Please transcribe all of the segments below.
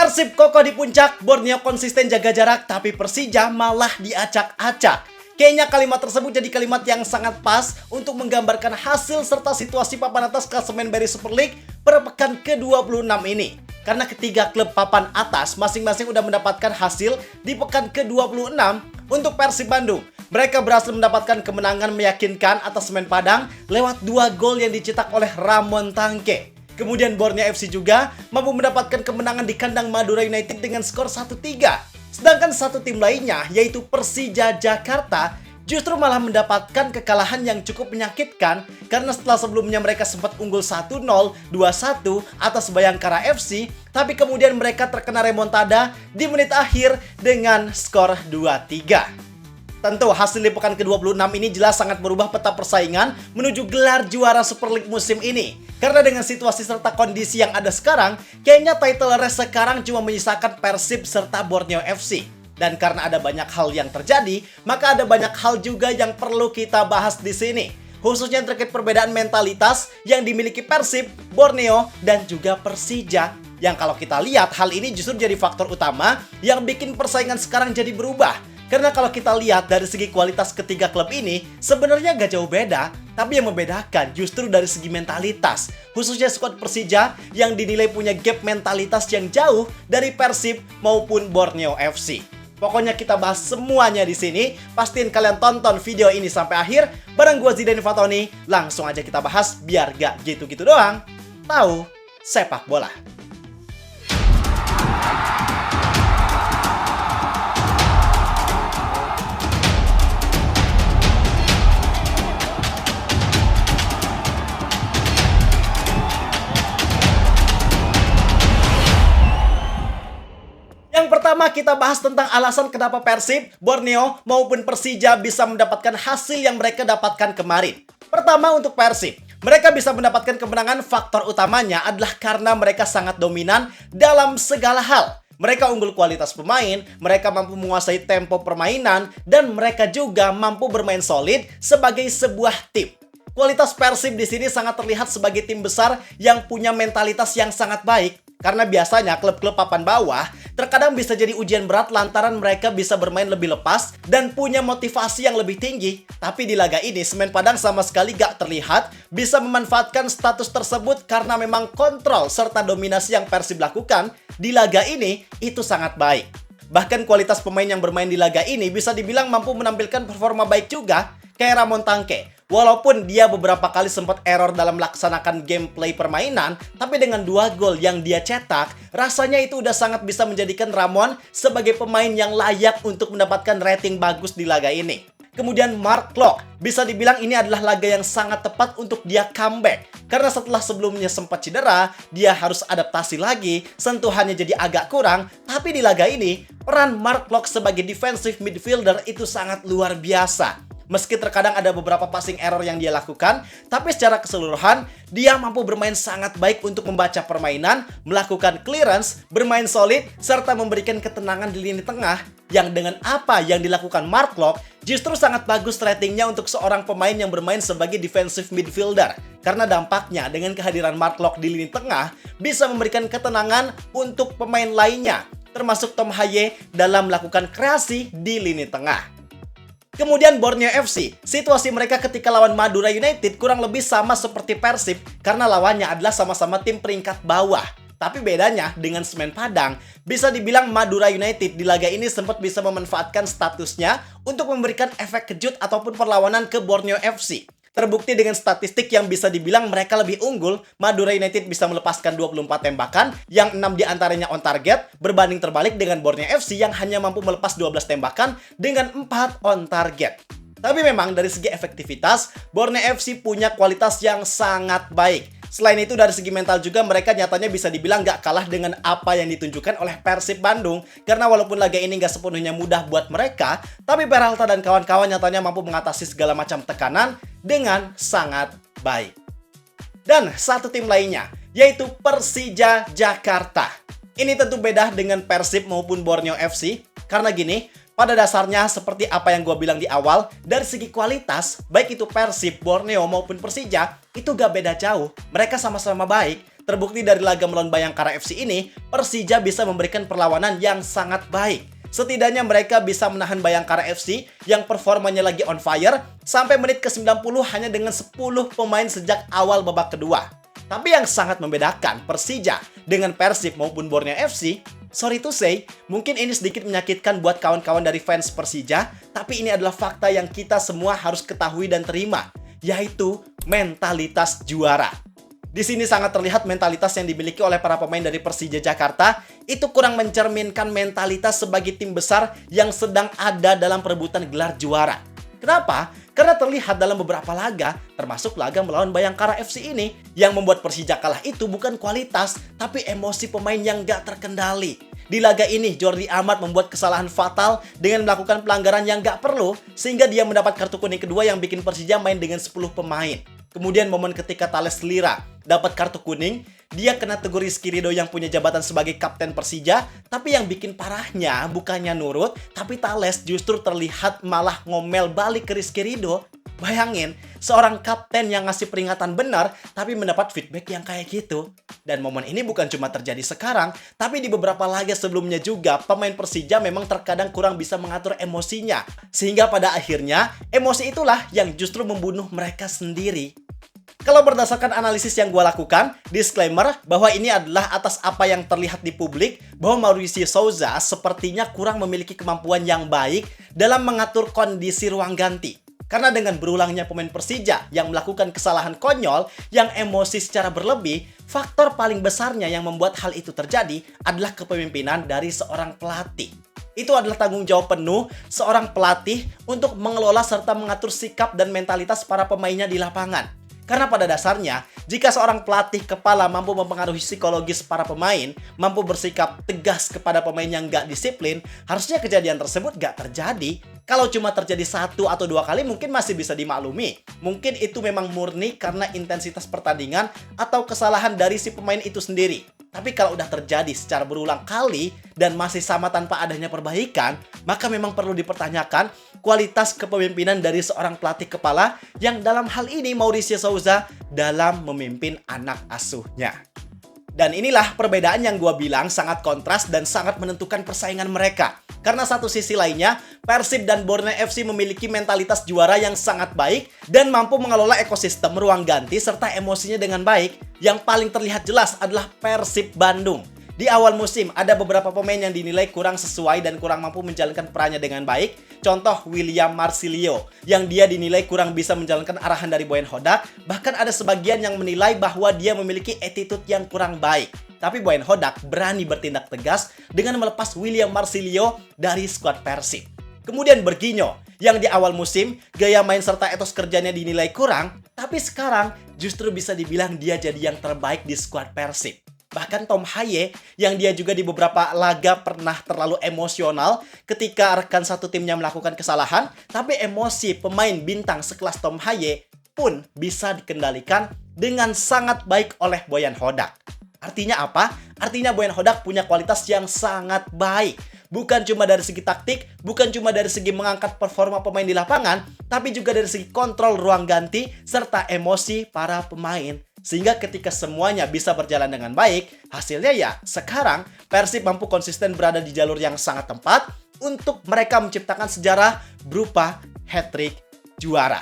Persib kokoh di puncak, Borneo konsisten jaga jarak, tapi Persija malah diacak-acak. Kayaknya kalimat tersebut jadi kalimat yang sangat pas untuk menggambarkan hasil serta situasi papan atas klasemen BRI Super League per pekan ke-26 ini. Karena ketiga klub papan atas masing-masing udah mendapatkan hasil di pekan ke-26 untuk Persib Bandung. Mereka berhasil mendapatkan kemenangan meyakinkan atas Semen Padang lewat 2 gol yang dicetak oleh Ramon Tangke. Kemudian Borneo FC juga mampu mendapatkan kemenangan di kandang Madura United dengan skor 1-3. Sedangkan satu tim lainnya, yaitu Persija Jakarta, justru malah mendapatkan kekalahan yang cukup menyakitkan karena setelah sebelumnya mereka sempat unggul 1-0, 2-1 atas Bayangkara FC, tapi kemudian mereka terkena remontada di menit akhir dengan skor 2-3. Tentu hasil di pekan ke-26 ini jelas sangat merubah peta persaingan menuju gelar juara Super League musim ini. Karena dengan situasi serta kondisi yang ada sekarang, kayaknya title race sekarang cuma menyisakan Persib serta Borneo FC. Dan karena ada banyak hal yang terjadi, maka ada banyak hal juga yang perlu kita bahas di sini. Khususnya terkait perbedaan mentalitas yang dimiliki Persib, Borneo, dan juga Persija. Yang kalau kita lihat, hal ini justru jadi faktor utama yang bikin persaingan sekarang jadi berubah. Karena kalau kita lihat dari segi kualitas ketiga klub ini, sebenarnya gak jauh beda. Tapi yang membedakan justru dari segi mentalitas. Khususnya skuad Persija yang dinilai punya gap mentalitas yang jauh dari Persib maupun Borneo FC. Pokoknya kita bahas semuanya di sini. Pastiin kalian tonton video ini sampai akhir. Bareng gue Zidane Fatoni, langsung aja kita bahas biar gak gitu-gitu doang. Tahu sepak bola. Yang pertama kita bahas tentang alasan kenapa Persib, Borneo maupun Persija bisa mendapatkan hasil yang mereka dapatkan kemarin. Pertama untuk Persib, mereka bisa mendapatkan kemenangan faktor utamanya adalah karena mereka sangat dominan dalam segala hal. Mereka unggul kualitas pemain, mereka mampu menguasai tempo permainan, dan mereka juga mampu bermain solid sebagai sebuah tim. Kualitas Persib di sini sangat terlihat sebagai tim besar yang punya mentalitas yang sangat baik. Karena biasanya klub-klub papan bawah terkadang bisa jadi ujian berat lantaran mereka bisa bermain lebih lepas dan punya motivasi yang lebih tinggi. Tapi di laga ini Semen Padang sama sekali gak terlihat bisa memanfaatkan status tersebut karena memang kontrol serta dominasi yang Persib lakukan di laga ini itu sangat baik. Bahkan kualitas pemain yang bermain di laga ini bisa dibilang mampu menampilkan performa baik juga kayak Ramon Tangke. Walaupun dia beberapa kali sempat error dalam melaksanakan gameplay permainan, tapi dengan 2 gol yang dia cetak, rasanya itu udah sangat bisa menjadikan Ramon sebagai pemain yang layak untuk mendapatkan rating bagus di laga ini. Kemudian Mark Klok, bisa dibilang ini adalah laga yang sangat tepat untuk dia comeback. Karena setelah sebelumnya sempat cedera, dia harus adaptasi lagi, sentuhannya jadi agak kurang, tapi di laga ini, peran Mark Klok sebagai defensive midfielder itu sangat luar biasa. Meski terkadang ada beberapa passing error yang dia lakukan, tapi secara keseluruhan, dia mampu bermain sangat baik untuk membaca permainan, melakukan clearance, bermain solid, serta memberikan ketenangan di lini tengah, yang dengan apa yang dilakukan Mark Klok, justru sangat bagus ratingnya untuk seorang pemain yang bermain sebagai defensive midfielder. Karena dampaknya dengan kehadiran Mark Klok di lini tengah, bisa memberikan ketenangan untuk pemain lainnya, termasuk Tom Haye dalam melakukan kreasi di lini tengah. Kemudian Borneo FC, situasi mereka ketika lawan Madura United kurang lebih sama seperti Persib karena lawannya adalah sama-sama tim peringkat bawah. Tapi bedanya dengan Semen Padang, bisa dibilang Madura United di laga ini sempat bisa memanfaatkan statusnya untuk memberikan efek kejut ataupun perlawanan ke Borneo FC. Terbukti dengan statistik yang bisa dibilang mereka lebih unggul, Madura United bisa melepaskan 24 tembakan, yang 6 diantaranya on target, berbanding terbalik dengan Borneo FC yang hanya mampu melepas 12 tembakan dengan 4 on target. Tapi memang dari segi efektivitas, Borneo FC punya kualitas yang sangat baik. Selain itu dari segi mental juga mereka nyatanya bisa dibilang gak kalah dengan apa yang ditunjukkan oleh Persib Bandung. Karena walaupun laga ini gak sepenuhnya mudah buat mereka, tapi Peralta dan kawan-kawan nyatanya mampu mengatasi segala macam tekanan dengan sangat baik. Dan satu tim lainnya, yaitu Persija Jakarta. Ini tentu beda dengan Persib maupun Borneo FC. Karena gini, pada dasarnya seperti apa yang gue bilang di awal, dari segi kualitas, baik itu Persib, Borneo maupun Persija, itu gak beda jauh. Mereka sama-sama baik. Terbukti dari laga melawan Bayangkara FC ini, Persija bisa memberikan perlawanan yang sangat baik. Setidaknya mereka bisa menahan Bayangkara FC yang performanya lagi on fire sampai menit ke-90 hanya dengan 10 pemain sejak awal babak kedua. Tapi yang sangat membedakan Persija dengan Persib maupun Borneo FC, sorry to say, mungkin ini sedikit menyakitkan buat kawan-kawan dari fans Persija, tapi ini adalah fakta yang kita semua harus ketahui dan terima, yaitu mentalitas juara. Di sini sangat terlihat mentalitas yang dimiliki oleh para pemain dari Persija Jakarta itu kurang mencerminkan mentalitas sebagai tim besar yang sedang ada dalam perebutan gelar juara. Kenapa? Karena terlihat dalam beberapa laga, termasuk laga melawan Bayangkara FC ini, yang membuat Persija kalah itu bukan kualitas, tapi emosi pemain yang gak terkendali. Di laga ini, Jordi Amat membuat kesalahan fatal dengan melakukan pelanggaran yang gak perlu, sehingga dia mendapat kartu kuning kedua yang bikin Persija main dengan 10 pemain. Kemudian momen ketika Thales Lira dapat kartu kuning, dia kena tegur Rizky Ridho yang punya jabatan sebagai kapten Persija, tapi yang bikin parahnya bukannya nurut, tapi Thales justru terlihat malah ngomel balik ke Rizky Ridho. Bayangin, seorang kapten yang ngasih peringatan benar, tapi mendapat feedback yang kayak gitu. Dan momen ini bukan cuma terjadi sekarang, tapi di beberapa laga sebelumnya juga, pemain Persija memang terkadang kurang bisa mengatur emosinya. Sehingga pada akhirnya, emosi itulah yang justru membunuh mereka sendiri. Kalau berdasarkan analisis yang gue lakukan, disclaimer bahwa ini adalah atas apa yang terlihat di publik, bahwa Mauricio Souza sepertinya kurang memiliki kemampuan yang baik dalam mengatur kondisi ruang ganti. Karena dengan berulangnya pemain Persija yang melakukan kesalahan konyol yang emosi secara berlebih, faktor paling besarnya yang membuat hal itu terjadi adalah kepemimpinan dari seorang pelatih. Itu adalah tanggung jawab penuh seorang pelatih untuk mengelola serta mengatur sikap dan mentalitas para pemainnya di lapangan. Karena pada dasarnya, jika seorang pelatih kepala mampu mempengaruhi psikologis para pemain, mampu bersikap tegas kepada pemain yang gak disiplin, harusnya kejadian tersebut gak terjadi. Kalau cuma terjadi 1 atau 2 kali mungkin masih bisa dimaklumi. Mungkin itu memang murni karena intensitas pertandingan atau kesalahan dari si pemain itu sendiri. Tapi kalau udah terjadi secara berulang kali dan masih sama tanpa adanya perbaikan, maka memang perlu dipertanyakan kualitas kepemimpinan dari seorang pelatih kepala yang dalam hal ini Mauricio Souza dalam memimpin anak asuhnya. Dan inilah perbedaan yang gue bilang sangat kontras dan sangat menentukan persaingan mereka. Karena satu sisi lainnya, Persib dan Borneo FC memiliki mentalitas juara yang sangat baik dan mampu mengelola ekosistem ruang ganti serta emosinya dengan baik. Yang paling terlihat jelas adalah Persib Bandung. Di awal musim, ada beberapa pemain yang dinilai kurang sesuai dan kurang mampu menjalankan perannya dengan baik. Contoh William Marsilio, yang dia dinilai kurang bisa menjalankan arahan dari Boyan Hodak. Bahkan ada sebagian yang menilai bahwa dia memiliki attitude yang kurang baik. Tapi Boyan Hodak berani bertindak tegas dengan melepas William Marsilio dari skuad Persib. Kemudian Berginho, yang di awal musim, gaya main serta etos kerjanya dinilai kurang. Tapi sekarang justru bisa dibilang dia jadi yang terbaik di skuad Persib. Bahkan Tom Haye yang dia juga di beberapa laga pernah terlalu emosional ketika rekan satu timnya melakukan kesalahan, tapi emosi pemain bintang sekelas Tom Haye pun bisa dikendalikan dengan sangat baik oleh Boyan Hodak. Artinya apa? Artinya Boyan Hodak punya kualitas yang sangat baik. Bukan cuma dari segi taktik, bukan cuma dari segi mengangkat performa pemain di lapangan, tapi juga dari segi kontrol ruang ganti serta emosi para pemain. Sehingga ketika semuanya bisa berjalan dengan baik, hasilnya ya sekarang Persib mampu konsisten berada di jalur yang sangat tepat untuk mereka menciptakan sejarah berupa hat-trick juara.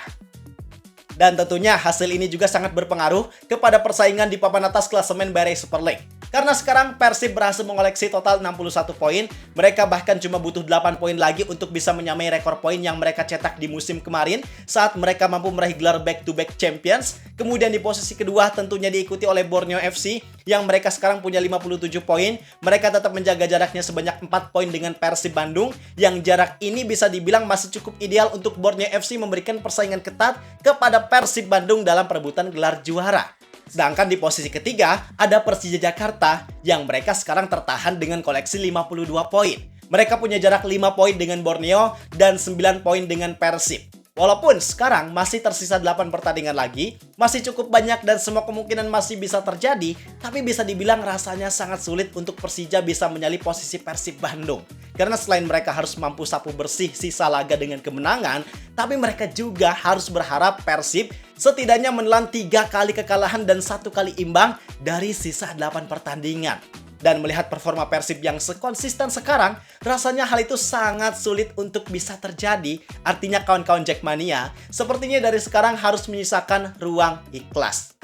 Dan tentunya hasil ini juga sangat berpengaruh kepada persaingan di papan atas klasemen BRI Super League. Karena sekarang Persib berhasil mengoleksi total 61 poin, mereka bahkan cuma butuh 8 poin lagi untuk bisa menyamai rekor poin yang mereka cetak di musim kemarin saat mereka mampu meraih gelar back-to-back champions. Kemudian di posisi kedua tentunya diikuti oleh Borneo FC yang mereka sekarang punya 57 poin. Mereka tetap menjaga jaraknya sebanyak 4 poin dengan Persib Bandung yang jarak ini bisa dibilang masih cukup ideal untuk Borneo FC memberikan persaingan ketat kepada Persib Bandung dalam perebutan gelar juara. Sedangkan di posisi ketiga ada Persija Jakarta yang mereka sekarang tertahan dengan koleksi 52 poin. Mereka punya jarak 5 poin dengan Borneo dan 9 poin dengan Persib. Walaupun sekarang masih tersisa 8 pertandingan lagi, masih cukup banyak dan semua kemungkinan masih bisa terjadi, tapi bisa dibilang rasanya sangat sulit untuk Persija bisa menyalip posisi Persib Bandung. Karena selain mereka harus mampu sapu bersih sisa laga dengan kemenangan, tapi mereka juga harus berharap Persib setidaknya menelan 3 kali kekalahan dan 1 kali imbang dari sisa 8 pertandingan. Dan melihat performa Persib yang sekonsisten sekarang, rasanya hal itu sangat sulit untuk bisa terjadi. Artinya kawan-kawan Jackmania, sepertinya dari sekarang harus menyisakan ruang ikhlas.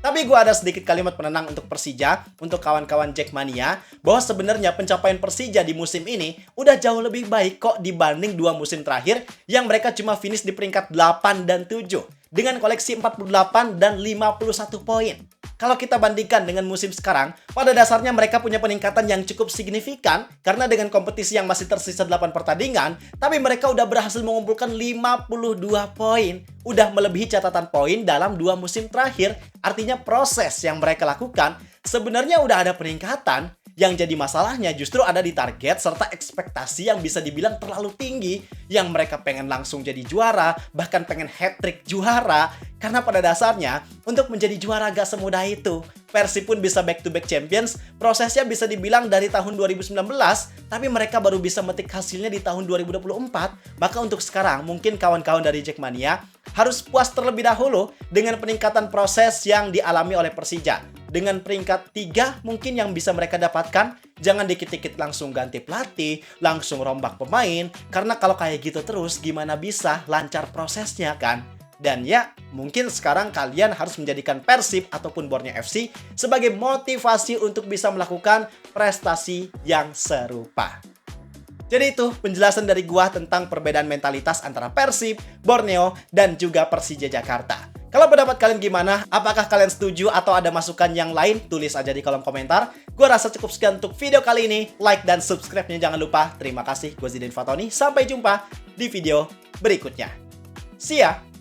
Tapi gue ada sedikit kalimat penenang untuk Persija, untuk kawan-kawan Jackmania, bahwa sebenarnya pencapaian Persija di musim ini udah jauh lebih baik kok dibanding 2 musim terakhir yang mereka cuma finish di peringkat 8 dan 7 dengan koleksi 48 dan 51 poin. Kalau kita bandingkan dengan musim sekarang, pada dasarnya mereka punya peningkatan yang cukup signifikan karena dengan kompetisi yang masih tersisa 8 pertandingan, tapi mereka udah berhasil mengumpulkan 52 poin, udah melebihi catatan poin dalam 2 musim terakhir. Artinya proses yang mereka lakukan sebenarnya udah ada peningkatan. Yang jadi masalahnya justru ada di target serta ekspektasi yang bisa dibilang terlalu tinggi, yang mereka pengen langsung jadi juara, bahkan pengen hat-trick juara. Karena pada dasarnya untuk menjadi juara gak semudah itu. Persib pun bisa back-to-back champions, prosesnya bisa dibilang dari tahun 2019, tapi mereka baru bisa metik hasilnya di tahun 2024. Maka untuk sekarang mungkin kawan-kawan dari Jackmania harus puas terlebih dahulu dengan peningkatan proses yang dialami oleh Persija. Dengan peringkat 3 mungkin yang bisa mereka dapatkan, jangan dikit-dikit langsung ganti pelatih, langsung rombak pemain, karena kalau kayak gitu terus gimana bisa lancar prosesnya kan? Dan ya, mungkin sekarang kalian harus menjadikan Persib ataupun Borneo FC sebagai motivasi untuk bisa melakukan prestasi yang serupa. Jadi itu penjelasan dari gua tentang perbedaan mentalitas antara Persib, Borneo, dan juga Persija Jakarta. Kalau pendapat kalian gimana? Apakah kalian setuju atau ada masukan yang lain? Tulis aja di kolom komentar. Gua rasa cukup sekian untuk video kali ini. Like dan subscribe-nya jangan lupa. Terima kasih. Gua Zidane Fatoni. Sampai jumpa di video berikutnya. See ya!